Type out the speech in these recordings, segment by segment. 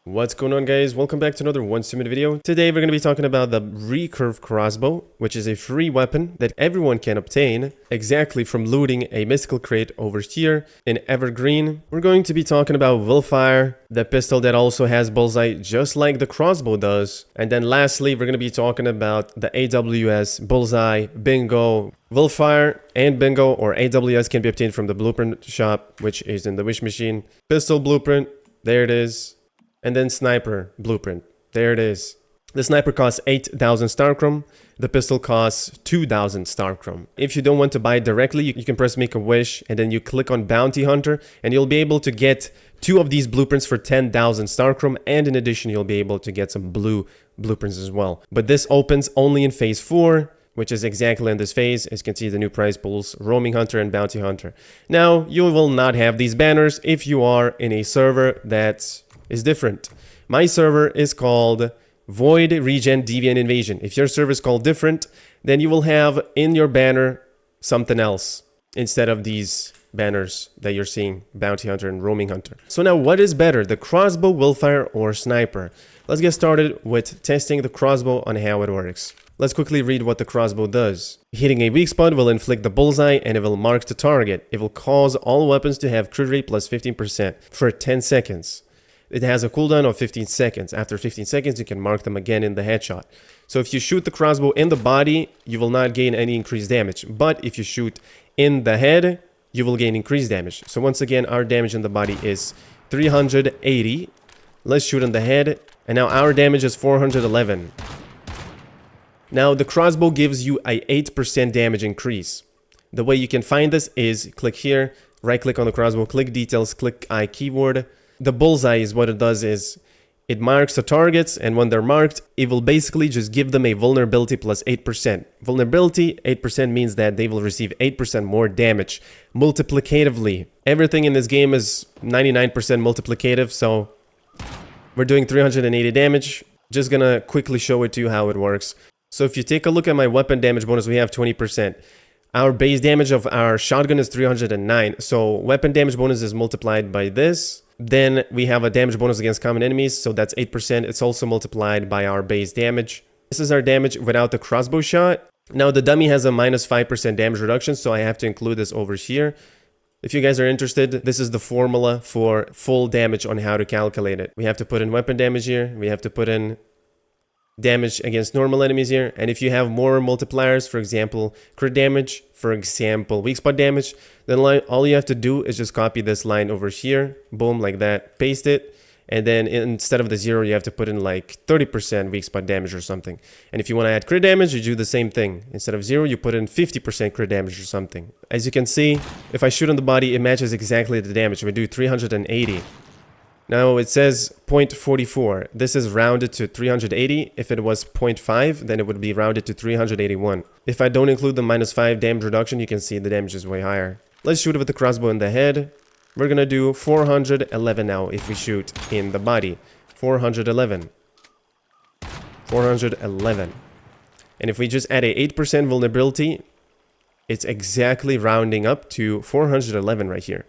What's going on, guys? Welcome back to another One Summit video. Today we're going to be talking about the RECURVE Crossbow, which is a free weapon that everyone can obtain exactly from looting a mystical crate over here in Evergreen. We're going to be talking about Wildfire, the pistol that also has bullseye just like the crossbow does. And then lastly, we're going to be talking about the AWS bullseye, bingo. Wildfire and bingo or AWS can be obtained from the blueprint shop, which is in the wish machine. Pistol blueprint, there it is. And then sniper blueprint. There it is. The sniper costs 8,000 starchrome. The pistol costs 2,000 starchrome. If you don't want to buy it directly, you can press make a wish and then you click on bounty hunter and you'll be able to get 2 of these blueprints for 10,000 starchrome. And in addition, you'll be able to get some blue blueprints as well. But this opens only in phase 4, which is exactly in this phase. As you can see, the new prize pools, roaming hunter and bounty hunter. Now, you will not have these banners if you are in a server that is different. My server is called Void Regen Deviant Invasion. If your server is called different, then you will have in your banner something else instead of these banners that you're seeing, Bounty Hunter and Roaming Hunter. So now what is better, the crossbow, Wildfire, or sniper? Let's get started with testing the crossbow on how it works. Let's quickly read what the crossbow does. Hitting a weak spot will inflict the bullseye and it will mark the target. It will cause all weapons to have crit rate plus 15% for 10 seconds. It has a cooldown of 15 seconds. After 15 seconds, you can mark them again in the headshot. So if you shoot the crossbow in the body, you will not gain any increased damage. But if you shoot in the head, you will gain increased damage. So once again, our damage in the body is 380. Let's shoot in the head. And now our damage is 411. Now the crossbow gives you a 8% damage increase. The way you can find this is click here, right click on the crossbow, click details, click I keyword. The bullseye is what it does is it marks the targets, and when they're marked, it will basically just give them a vulnerability plus 8%. Vulnerability, 8% means that they will receive 8% more damage multiplicatively. Everything in this game is 99% multiplicative, so we're doing 380 damage. Just gonna quickly show it to you how it works. So if you take a look at my weapon damage bonus, we have 20%. Our base damage of our shotgun is 309. So weapon damage bonus is multiplied by this. Then we have a damage bonus against common enemies, so that's 8%. It's also multiplied by our base damage. This is our damage without the crossbow shot. Now the dummy has a minus 5% damage reduction, so I have to include this over here. If you guys are interested, this is the formula for full damage on how to calculate it. We have to put in weapon damage here. We have to put in damage against normal enemies here, and if you have more multipliers, for example crit damage, for example weak spot damage, then all you have to do is just copy this line over here, boom, like that, paste it, and then instead of the 0 you have to put in like 30% weak spot damage or something. And if you want to add crit damage, you do the same thing. Instead of 0 you put in 50% crit damage or something. As you can see, if I shoot on the body, it matches exactly the damage. We do 380. Now it says 0.44. This is rounded to 380. If it was 0.5, then it would be rounded to 381. If I don't include the minus 5 damage reduction, you can see the damage is way higher. Let's shoot it with the crossbow in the head. We're gonna do 411 now if we shoot in the body. 411. 411. And if we just add a 8% vulnerability, it's exactly rounding up to 411 right here.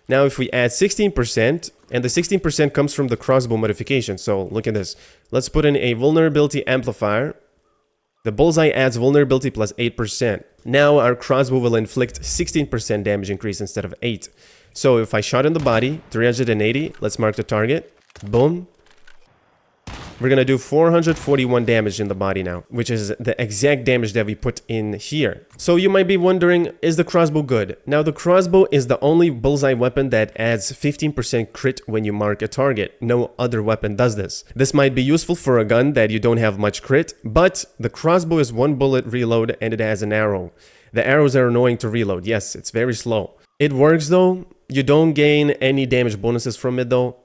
Now if we add 16%, and the 16% comes from the crossbow modification. So look at this. Let's put in a vulnerability amplifier. The bullseye adds vulnerability plus 8%. Now our crossbow will inflict 16% damage increase instead of 8. So if I shot in the body, 380, let's mark the target. Boom. We're gonna do 441 damage in the body now, which is the exact damage that we put in here. So you might be wondering, is the crossbow good? Now the crossbow is the only bullseye weapon that adds 15% crit when you mark a target. No other weapon does this. This might be useful for a gun that you don't have much crit, but the crossbow is 1 bullet reload and it has an arrow. The arrows are annoying to reload. Yes, it's very slow. It works though. You don't gain any damage bonuses from it though,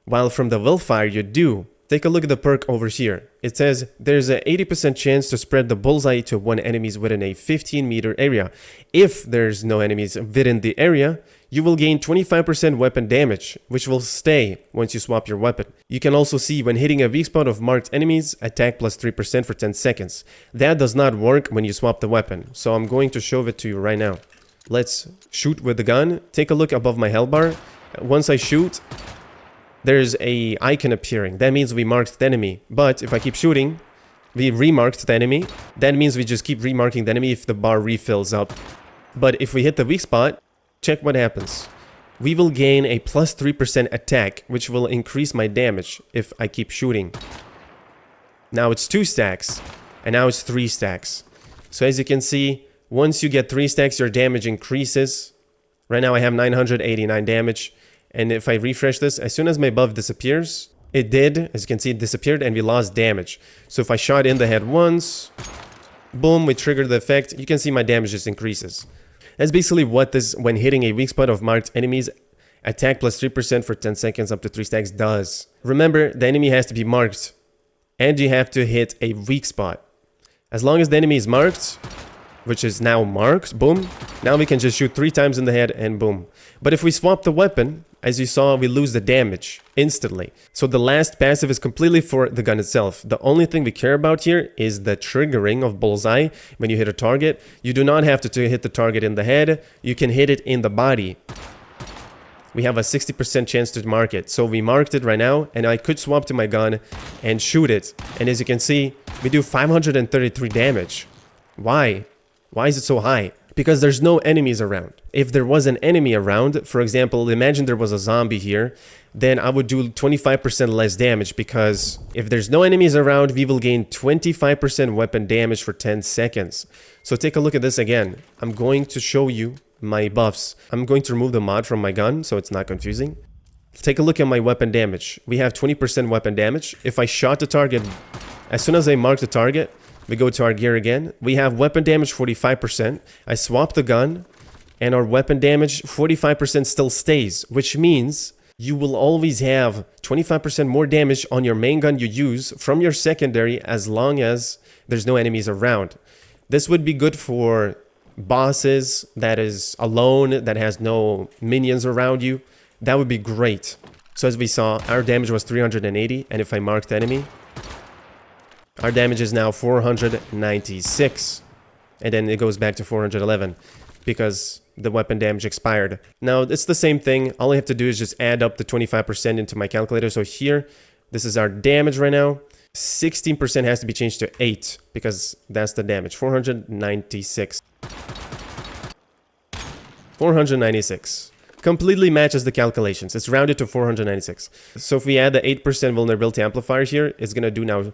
while from the Wildfire you do. Take a look at the perk over here. It says there's an 80% chance to spread the bullseye to 1 enemies within a 15-meter area. If there's no enemies within the area, you will gain 25% weapon damage, which will stay once you swap your weapon. You can also see when hitting a weak spot of marked enemies, attack plus 3% for 10 seconds. That does not work when you swap the weapon, so I'm going to show it to you right now. Let's shoot with the gun. Take a look above my health bar. Once I shoot, there's a icon appearing. That means we marked the enemy. But if I keep shooting, we remarked the enemy. That means we just keep remarking the enemy if the bar refills up. But if we hit the weak spot, check what happens. We will gain a plus 3% attack, which will increase my damage if I keep shooting. Now it's 2 stacks, and now it's 3 stacks. So as you can see, once you get 3 stacks, your damage increases. Right now I have 989 damage. And if I refresh this, as soon as my buff disappears, it did. As you can see, it disappeared and we lost damage. So if I shot in the head once, boom, we triggered the effect. You can see my damage just increases. That's basically what this, when hitting a weak spot of marked enemies, attack plus 3% for 10 seconds up to 3 stacks does. Remember, the enemy has to be marked and you have to hit a weak spot. As long as the enemy is marked, which is now marked, boom, now we can just shoot 3 times in the head and boom. But if we swap the weapon, as you saw, we lose the damage instantly. So the last passive is completely for the gun itself. The only thing we care about here is the triggering of bullseye. When you hit a target, you do not have to hit the target in the head. You can hit it in the body. We have a 60% chance to mark it. So we marked it right now, and I could swap to my gun and shoot it. And as you can see, we do 533 damage. Why? Why is it so high? Because there's no enemies around. If there was an enemy around, for example, imagine there was a zombie here, then I would do 25% less damage, because if there's no enemies around, we will gain 25% weapon damage for 10 seconds. So take a look at this again. I'm going to show you my buffs. I'm going to remove the mod from my gun so it's not confusing. Take a look at my weapon damage. We have 20% weapon damage. If I shot the target, as soon as I mark the target, we go to our gear again. We have weapon damage 45%. I swap the gun and our weapon damage 45% still stays, which means you will always have 25% more damage on your main gun you use from your secondary as long as there's no enemies around. This would be good for bosses that is alone, that has no minions around you. That would be great. So as we saw, our damage was 380, and if I mark the enemy, our damage is now 496, and then it goes back to 411 because the weapon damage expired. Now, it's the same thing. All I have to do is just add up the 25% into my calculator. So here, this is our damage right now. 16% has to be changed to 8 because that's the damage. 496. 496. Completely matches the calculations. It's rounded to 496. So if we add the 8% vulnerability amplifier here, it's going to do now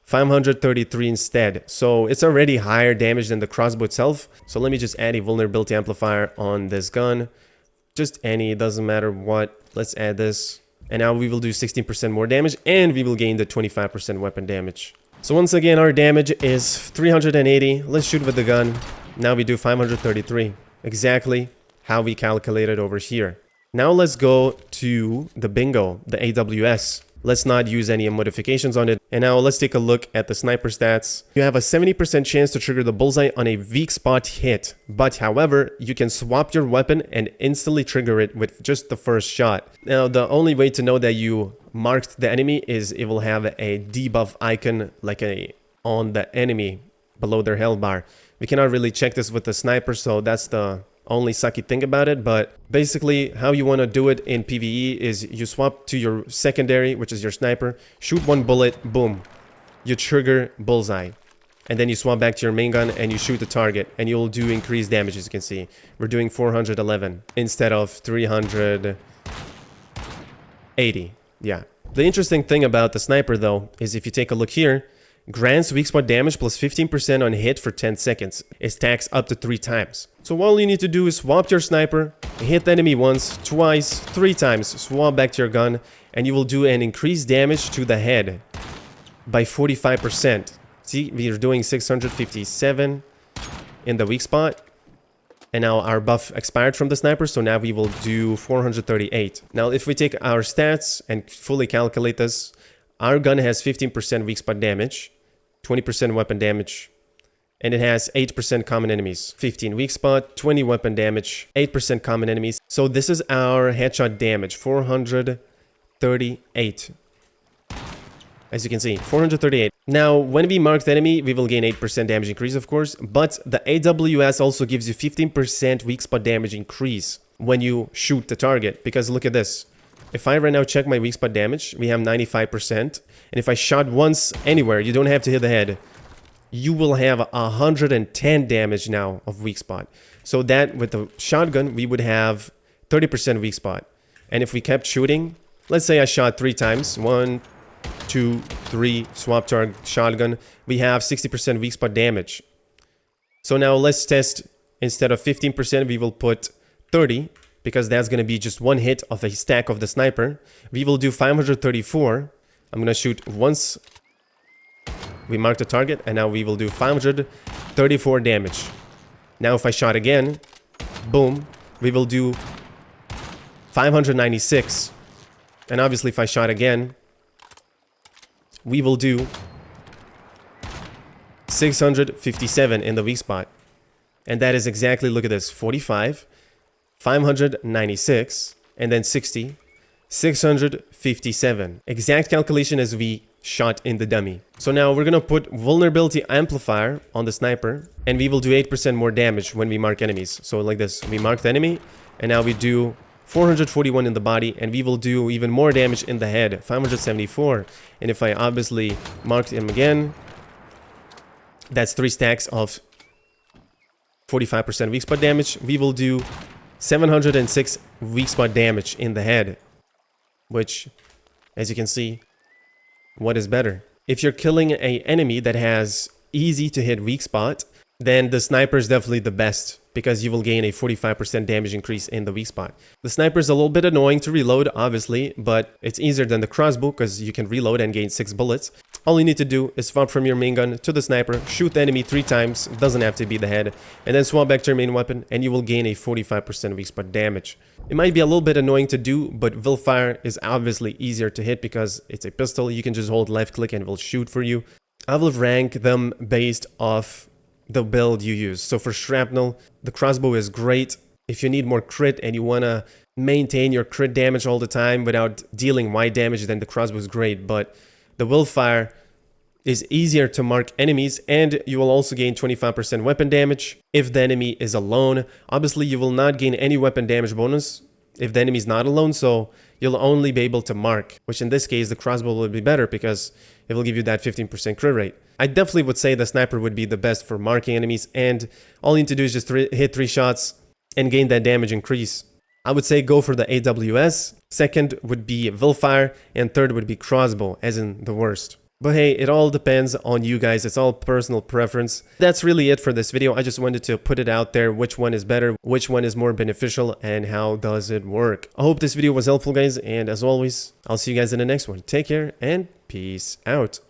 533 instead. So it's already higher damage than the crossbow itself. So let me just add a vulnerability amplifier on this gun. Just any, it doesn't matter what. Let's add this. And now we will do 16% more damage and we will gain the 25% weapon damage. So once again, our damage is 380. Let's shoot with the gun. Now we do 533. Exactly how we calculated over here. Now let's go to the bingo, the AWS. Let's not use any modifications on it. And now let's take a look at the sniper stats. You have a 70% chance to trigger the bullseye on a weak spot hit. But however, you can swap your weapon and instantly trigger it with just the first shot. Now, the only way to know that you marked the enemy is it will have a debuff icon like on the enemy below their health bar. We cannot really check this with the sniper, so that's the only sucky thing about it. But basically how you want to do it in PvE is you swap to your secondary, which is your sniper, shoot one bullet, boom, you trigger bullseye, and then you swap back to your main gun and you shoot the target and you'll do increased damage. As you can see, we're doing 411 instead of 380. Yeah, the interesting thing about the sniper though is if you take a look here, grants weak spot damage plus 15% on hit for 10 seconds. It stacks up to 3 times. So all you need to do is swap your sniper, hit the enemy once, twice, 3 times, swap back to your gun, and you will do an increased damage to the head by 45%. See, we are doing 657 in the weak spot. And now our buff expired from the sniper, so now we will do 438. Now if we take our stats and fully calculate this, our gun has 15% weak spot damage, 20% weapon damage, and it has 8% common enemies. 15 weak spot, 20 weapon damage, 8% common enemies. So this is our headshot damage, 438. As you can see, 438. Now, when we mark the enemy, we will gain 8% damage increase, of course, but the AWS also gives you 15% weak spot damage increase when you shoot the target, because look at this. If I right now check my weak spot damage, we have 95%. And if I shot once anywhere, you don't have to hit the head, you will have 110 damage now of weak spot. So that with the shotgun, we would have 30% weak spot. And if we kept shooting, let's say I shot 3 times, 1, 2, 3, swap target, shotgun, we have 60% weak spot damage. So now let's test, instead of 15%, we will put 30, because that's going to be just one hit of a stack of the sniper. We will do 534. I'm going to shoot once. We mark the target, and now we will do 534 damage. Now if I shot again, boom, we will do 596. And obviously if I shot again, we will do 657 in the weak spot. And that is exactly, look at this, 45, 596, and then 60, 657. Exact calculation as we shot in the dummy. So now we're gonna put vulnerability amplifier on the sniper, and we will do 8% more damage when we mark enemies. So like this, we mark the enemy, and now we do 441 in the body, and we will do even more damage in the head, 574. And if I obviously marked him again, that's 3 stacks of 45% weak spot damage. We will do 706 weak spot damage in the head, which, as you can see, what is better? If you're killing an enemy that has easy to hit weak spot, then the sniper is definitely the best, because you will gain a 45% damage increase in the weak spot. The sniper is a little bit annoying to reload, obviously, but it's easier than the crossbow because you can reload and gain 6 bullets. All you need to do is swap from your main gun to the sniper, shoot the enemy 3 times, it doesn't have to be the head, and then swap back to your main weapon, and you will gain a 45% weak spot damage. It might be a little bit annoying to do, but Wildfire is obviously easier to hit because it's a pistol. You can just hold left click and it will shoot for you. I will rank them based off the build you use. So for shrapnel, the crossbow is great. If you need more crit and you want to maintain your crit damage all the time without dealing wide damage, then the crossbow is great. But the Wildfire is easier to mark enemies, and you will also gain 25% weapon damage if the enemy is alone. Obviously, you will not gain any weapon damage bonus if the enemy is not alone, so you'll only be able to mark, which in this case, the crossbow will be better because it will give you that 15% crit rate. I definitely would say the sniper would be the best for marking enemies, and all you need to do is just hit 3 shots and gain that damage increase. I would say go for the AWS, second would be Wildfire, and third would be crossbow, as in the worst. But hey, it all depends on you guys. It's all personal preference. That's really it for this video. I just wanted to put it out there, which one is better, which one is more beneficial, and how does it work. I hope this video was helpful, guys, and as always, I'll see you guys in the next one. Take care, and peace out.